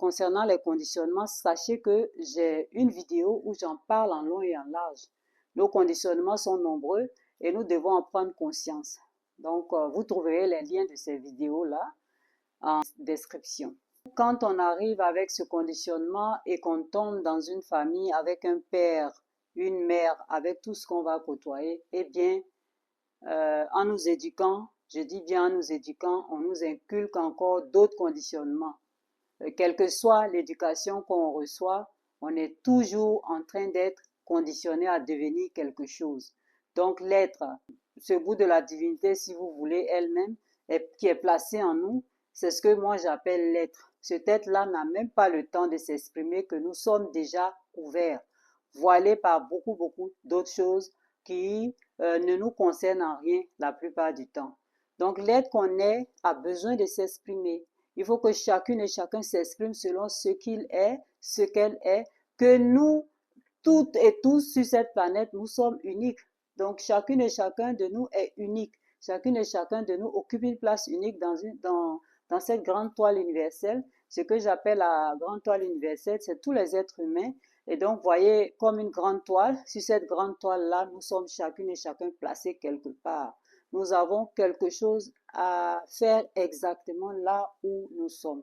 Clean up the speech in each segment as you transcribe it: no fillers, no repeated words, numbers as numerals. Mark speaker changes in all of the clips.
Speaker 1: concernant les conditionnements, sachez que j'ai une vidéo où j'en parle en long et en large. Nos conditionnements sont nombreux et nous devons en prendre conscience. Donc, vous trouverez les liens de ces vidéos-là en description. Quand on arrive avec ce conditionnement et qu'on tombe dans une famille avec un père, une mère, avec tout ce qu'on va côtoyer, eh bien, en nous éduquant, je dis bien en nous éduquant, on nous inculque encore d'autres conditionnements. Quelle que soit l'éducation qu'on reçoit, on est toujours en train d'être conditionné à devenir quelque chose. Donc l'être, ce bout de la divinité, si vous voulez, elle-même, qui est placé en nous, c'est ce que moi j'appelle l'être. Cet être-là n'a même pas le temps de s'exprimer, que nous sommes déjà couverts, voilés par beaucoup d'autres choses qui ne nous concernent en rien la plupart du temps. Donc l'être qu'on est a besoin de s'exprimer. Il faut que chacune et chacun s'exprime selon ce qu'il est, ce qu'elle est, que nous, toutes et tous sur cette planète, nous sommes uniques. Donc chacune et chacun de nous est unique. Chacune et chacun de nous occupe une place unique dans cette grande toile universelle. Ce que j'appelle la grande toile universelle, c'est tous les êtres humains. Et donc, voyez, comme une grande toile, sur cette grande toile-là, nous sommes chacune et chacun placés quelque part. Nous avons quelque chose à faire exactement là où nous sommes.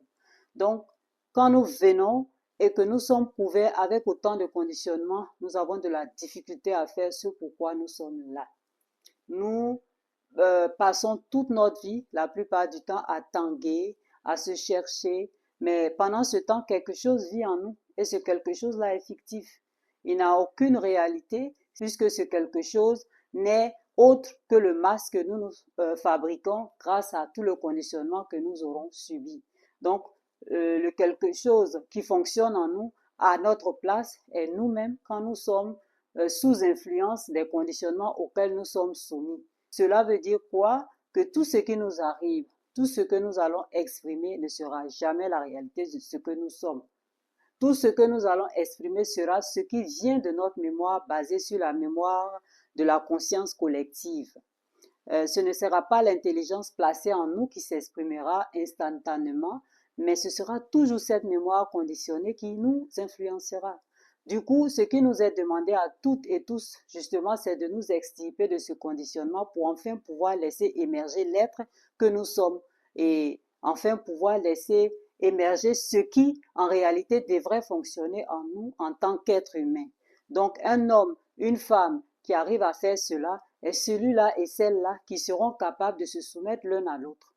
Speaker 1: Donc, quand nous venons et que nous sommes couverts avec autant de conditionnements, nous avons de la difficulté à faire ce pourquoi nous sommes là. Nous passons toute notre vie, la plupart du temps, à tanguer, à se chercher, mais pendant ce temps, quelque chose vit en nous et ce quelque chose-là est fictif. Il n'a aucune réalité puisque ce quelque chose n'est autre que le masque que nous nous fabriquons grâce à tout le conditionnement que nous aurons subi. Donc, le quelque chose qui fonctionne en nous à notre place est nous-mêmes quand nous sommes sous influence des conditionnements auxquels nous sommes soumis. Cela veut dire quoi? Que tout ce qui nous arrive, tout ce que nous allons exprimer ne sera jamais la réalité de ce que nous sommes. Tout ce que nous allons exprimer sera ce qui vient de notre mémoire basée sur la mémoire de la conscience collective. Ce ne sera pas l'intelligence placée en nous qui s'exprimera instantanément, mais ce sera toujours cette mémoire conditionnée qui nous influencera. Du coup, ce qui nous est demandé à toutes et tous, justement, c'est de nous extirper de ce conditionnement pour enfin pouvoir laisser émerger l'être que nous sommes et enfin pouvoir laisser émerger ce qui, en réalité, devrait fonctionner en nous en tant qu'être humain. Donc, un homme, une femme qui arrive à faire cela est celui-là et celle-là qui seront capables de se soumettre l'un à l'autre.